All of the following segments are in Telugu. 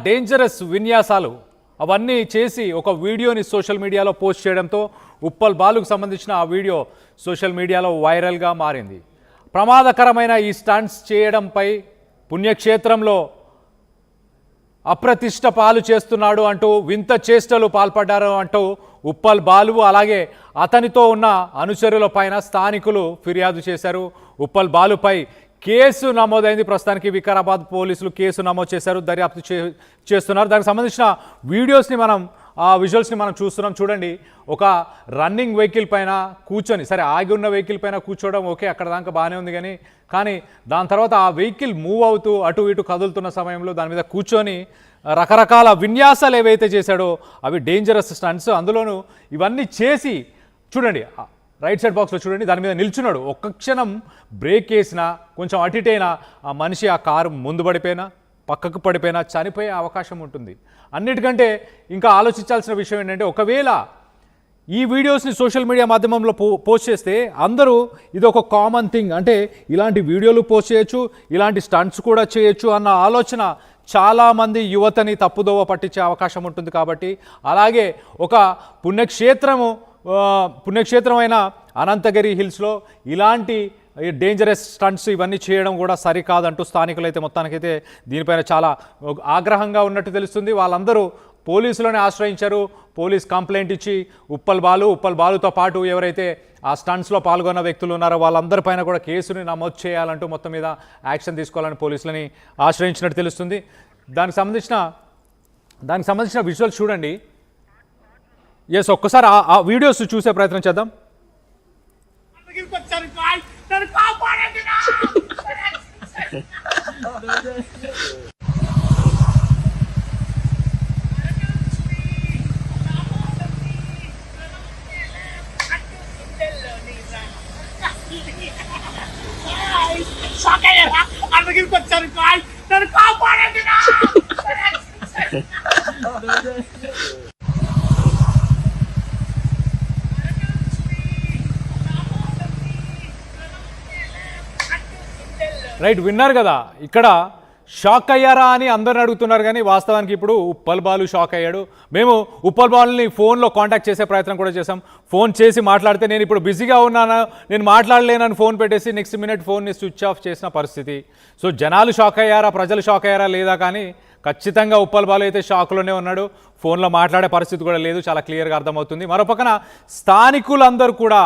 డేంజరస్ విన్యాసాలు అవన్నీ చేసి ఒక వీడియోని సోషల్ మీడియాలో పోస్ట్ చేయడంతో ఉప్పల్ బాలుకు సంబంధించిన ఆ వీడియో సోషల్ మీడియాలో వైరల్గా మారింది. ప్రమాదకరమైన ఈ స్టంట్స్ చేయడంపై పుణ్యక్షేత్రంలో అప్రతిష్ట పాలు చేస్తున్నాడు అంటూ వింత చేష్టలు పాల్పడ్డారు అంటూ ఉప్పల్ బాలు అలాగే అతనితో ఉన్న అనుచరుల పైన స్థానికులు ఫిర్యాదు చేశారు. ఉప్పల్ బాలుపై కేసు నమోదైంది. ప్రస్తుతానికి వికారాబాద్ పోలీసులు కేసు నమోదు చేశారు, దర్యాప్తు చేస్తున్నారు. దానికి సంబంధించిన వీడియోస్ని విజువల్స్ని మనం చూస్తున్నాం. చూడండి, ఒక రన్నింగ్ వెహికల్ పైన కూర్చొని, సరే ఆగి ఉన్న వెహికల్ పైన కూర్చోవడం ఓకే, అక్కడ దాకా బాగానే ఉంది, కానీ దాని తర్వాత ఆ వెహికల్ మూవ్ అవుతూ అటు ఇటు కదులుతున్న సమయంలో దాని మీద కూర్చొని రకరకాల విన్యాసాలు ఏవైతే చేశాడో అవి డేంజరస్ స్టంట్స్. అందులోనూ ఇవన్నీ చేసి చూడండి, రైట్ సైడ్ బాక్స్లో చూడండి, దాని మీద నిల్చున్నాడు. ఒక్క క్షణం బ్రేక్ వేసినా, కొంచెం అటు ఇటైనా ఆ మనిషి ఆ కారు ముందు పడిపోయినా పక్కకు పడిపోయినా చనిపోయే అవకాశం ఉంటుంది. అన్నిటికంటే ఇంకా ఆలోచించాల్సిన విషయం ఏంటంటే, ఒకవేళ ఈ వీడియోస్ని సోషల్ మీడియా మాధ్యమంలో పోస్ట్ చేస్తే అందరూ ఇది ఒక కామన్ థింగ్, అంటే ఇలాంటి వీడియోలు పోస్ట్ చేయొచ్చు, ఇలాంటి స్టంట్స్ కూడా చేయొచ్చు అన్న ఆలోచన చాలామంది యువతని తప్పుదోవ పట్టించే అవకాశం ఉంటుంది. కాబట్టి అలాగే ఒక పుణ్యక్షేత్రమైన అనంతగిరి హిల్స్లో ఇలాంటి డేంజరస్ స్టంట్స్ ఇవన్నీ చేయడం కూడా సరికాదంటూ స్థానికులైతే మొత్తానికైతే దీనిపైన చాలా ఆగ్రహంగా ఉన్నట్టు తెలుస్తుంది. వాళ్ళందరూ పోలీసులను ఆశ్రయించారు. పోలీస్ కంప్లైంట్ ఇచ్చి ఉప్పల్ బాలుతో పాటు ఎవరైతే ఆ స్టంట్స్లో పాల్గొన్న వ్యక్తులు ఉన్నారో వాళ్ళందరిపైన కూడా కేసుని నమోదు చేయాలంటూ మొత్తం మీద యాక్షన్ తీసుకోవాలని పోలీసులని ఆశ్రయించినట్టు తెలుస్తుంది. దానికి సంబంధించిన విజువల్స్ చూడండి. ఎస్, ఒక్కసారి ఆ వీడియోస్ చూసే ప్రయత్నం చేద్దాం. రైట్, విన్నారు కదా. ఇక్కడ షాక్ అయ్యారా అని అందరిని అడుగుతున్నారు, కానీ వాస్తవానికి ఇప్పుడు ఉప్పల్ బాలు షాక్ అయ్యాడు. మేము ఉప్పల్ బాలుని ఫోన్లో కాంటాక్ట్ చేసే ప్రయత్నం కూడా చేసాం. ఫోన్ చేసి మాట్లాడితే నేను ఇప్పుడు బిజీగా ఉన్నాను, నేను మాట్లాడలేనని ఫోన్ పెట్టేసి నెక్స్ట్ మినిట్ ఫోన్ని స్విచ్ ఆఫ్ చేసిన పరిస్థితి. సో జనాలు షాక్ అయ్యారా, ప్రజలు షాక్ అయ్యారా లేదా, కానీ ఖచ్చితంగా ఉప్పల్ బాలు అయితే షాక్లోనే ఉన్నాడు. ఫోన్లో మాట్లాడే పరిస్థితి కూడా లేదు, చాలా క్లియర్గా అర్థమవుతుంది. మరోపక్కన స్థానికులందరూ కూడా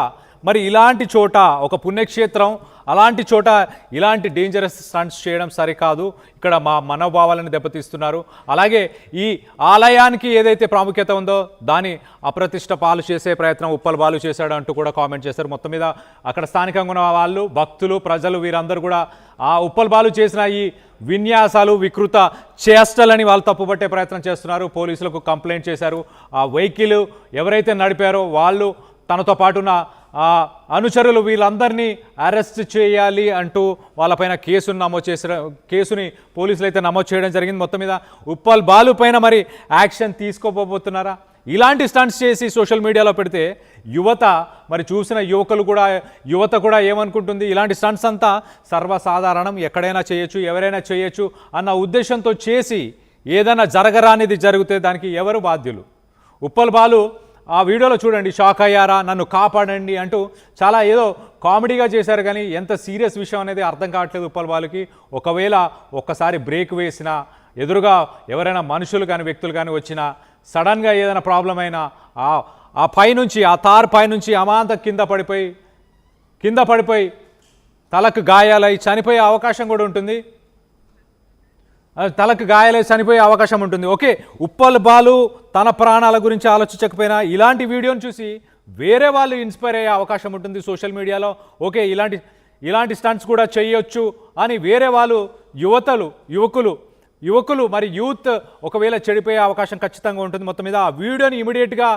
మరి ఇలాంటి చోట, ఒక పుణ్యక్షేత్రం అలాంటి చోట ఇలాంటి డేంజరస్ స్టంట్స్ చేయడం సరికాదు, ఇక్కడ మా మనోభావాలను దెబ్బతీస్తున్నారు. అలాగే ఈ ఆలయానికి ఏదైతే ప్రాముఖ్యత ఉందో దాన్ని అప్రతిష్ట పాలు చేసే ప్రయత్నం ఉప్పల్ బాలు చేశాడు అంటూ కూడా కామెంట్ చేశారు. మొత్తం మీద అక్కడ స్థానికంగా ఉన్న వాళ్ళు, భక్తులు, ప్రజలు వీరందరూ కూడా ఆ ఉప్పల్ బాలు చేసిన ఈ విన్యాసాలు, వికృత చేష్టలని వాళ్ళు తప్పుపట్టే ప్రయత్నం చేస్తున్నారు. పోలీసులకు కంప్లైంట్ చేశారు. ఆ వెహికల్ ఎవరైతే నడిపారో వాళ్ళు, తనతో పాటున్న అనుచరులు వీళ్ళందరినీ అరెస్ట్ చేయాలి అంటూ వాళ్ళపైన కేసుని పోలీసులు అయితే నమోదు చేయడం జరిగింది. మొత్తం మీద ఉప్పల్ బాలు పైన మరి యాక్షన్ తీసుకోబోతున్నారా? ఇలాంటి స్టంట్స్ చేసి సోషల్ మీడియాలో పెడితే మరి చూసిన యువత కూడా ఏమనుకుంటుంది, ఇలాంటి స్టంట్స్ అంతా సర్వసాధారణం, ఎక్కడైనా చేయొచ్చు, ఎవరైనా చేయొచ్చు అన్న ఉద్దేశంతో చేసి ఏదైనా జరగరానిది జరిగితే దానికి ఎవరు బాధ్యులు? ఉప్పల్ బాలు ఆ వీడియోలో చూడండి, షాక్ అయ్యారా, నన్ను కాపాడండి అంటూ చాలా ఏదో కామెడీగా చేశారు, కానీ ఎంత సీరియస్ విషయం అనేది అర్థం కావట్లేదు ఉప్పల్ బాలుకి. ఒకవేళ ఒక్కసారి బ్రేక్ వేసినా, ఎదురుగా ఎవరైనా మనుషులు కానీ వ్యక్తులు కానీ వచ్చినా, సడన్గా ఏదైనా ప్రాబ్లం అయినా ఆ పైనుంచి, ఆ తార్ పైనుంచి అమాంతం కింద పడిపోయి తలకు గాయాలై చనిపోయే అవకాశం కూడా ఉంటుంది. చనిపోయే అవకాశం ఉంటుంది. ఓకే, ఉప్పల్ బాలు తన ప్రాణాల గురించి ఆలోచించకపోయినా ఇలాంటి వీడియోని చూసి వేరే వాళ్ళు ఇన్స్పైర్ అయ్యే అవకాశం ఉంటుంది సోషల్ మీడియాలో. ఓకే, ఇలాంటి స్టంట్స్ కూడా చేయొచ్చు అని వేరే వాళ్ళు, యువకులు మరి యూత్ ఒకవేళ చెడిపోయే అవకాశం ఖచ్చితంగా ఉంటుంది. మొత్తం మీద ఆ వీడియోని ఇమీడియట్గా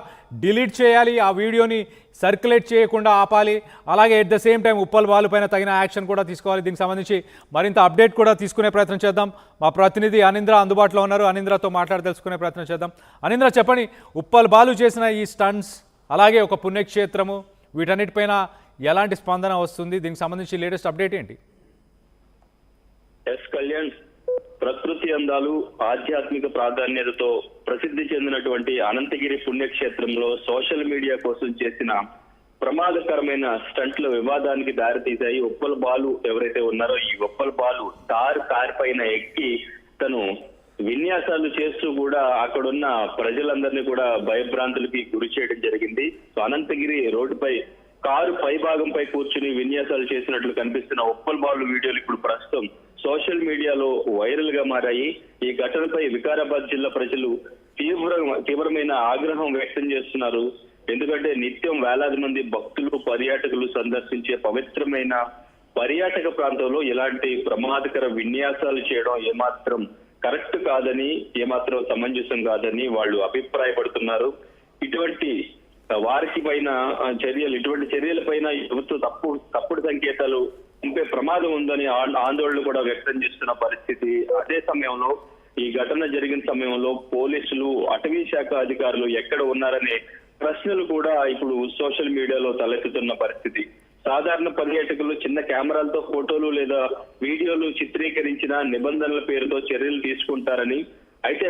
డిలీట్ చేయాలి, ఆ వీడియోని సర్క్యులేట్ చేయకుండా ఆపాలి. అలాగే at the same time Uppal Balu పైన తగిన యాక్షన్ కూడా తీసుకోవాలి. దీనికి సంబంధించి మరింత అప్డేట్ కూడా తీసుకునే ప్రయత్నం చేద్దాం. మా ప్రతినిధి అనింద్ర అందుబాటులో ఉన్నారు, అనింద్రతో మాట్లాడి తెలుసుకునే ప్రయత్నం చేద్దాం. అనింద్ర, చెప్పండి, ఉప్పల్ బాలు చేసిన ఈ స్టంట్స్, అలాగే ఒక పుణ్యక్షేత్రము, వీటన్నిటిపైన ఎలాంటి స్పందన వస్తుంది? దీనికి సంబంధించి లేటెస్ట్ అప్డేట్ ఏంటి? ఎస్ కళ్యాణ్, ప్రకృతి అందాలు, ఆధ్యాత్మిక ప్రాధాన్యతతో ప్రసిద్ధి చెందినటువంటి అనంతగిరి పుణ్యక్షేత్రంలో సోషల్ మీడియా కోసం చేసిన ప్రమాదకరమైన స్టంట్ల వివాదానికి దారితీశాయి. ఉప్పల్ బాలు ఎవరైతే ఉన్నారో ఈ ఉప్పల్ బాలు కార్ పైన ఎక్కి తను విన్యాసాలు చేస్తూ కూడా అక్కడున్న ప్రజలందరినీ కూడా భయభ్రాంతులకి గురి చేయడం జరిగింది. సో అనంతగిరి రోడ్డుపై కారు పైభాగంపై కూర్చుని విన్యాసాలు చేసినట్లు కనిపిస్తున్న ఉప్పల్ బాలు వీడియోలు ఇప్పుడు ప్రస్తుతం సోషల్ మీడియాలో వైరల్ గా మారాయి. ఈ ఘటనపై వికారాబాద్ జిల్లా ప్రజలు తీవ్రమైన ఆగ్రహం వ్యక్తం చేస్తున్నారు. ఎందుకంటే నిత్యం వేలాది మంది భక్తులు, పర్యాటకులు సందర్శించే పవిత్రమైన పర్యాటక ప్రాంతంలో ఇలాంటి ప్రమాదకర విన్యాసాలు చేయడం ఏమాత్రం కరెక్ట్ కాదని, ఏమాత్రం సమంజసం కాదని వాళ్ళు అభిప్రాయపడుతున్నారు. ఇటువంటి వారికి పైన ఇటువంటి చర్యలపైన ప్రభుత్వం తప్పుడు సంకేతాలు పంపే ప్రమాదం ఉందని ఆందోళన కూడా వ్యక్తం చేస్తున్న పరిస్థితి. అదే సమయంలో ఈ ఘటన జరిగిన సమయంలో పోలీసులు, అటవీ శాఖ అధికారులు ఎక్కడ ఉన్నారనే ప్రశ్నలు కూడా ఇప్పుడు సోషల్ మీడియాలో తలెత్తుతున్న పరిస్థితి. సాధారణ పర్యాటకులు చిన్న కెమెరాలతో ఫోటోలు లేదా వీడియోలు చిత్రీకరించిన నిబంధనల పేరుతో చర్యలు తీసుకుంటారని, అయితే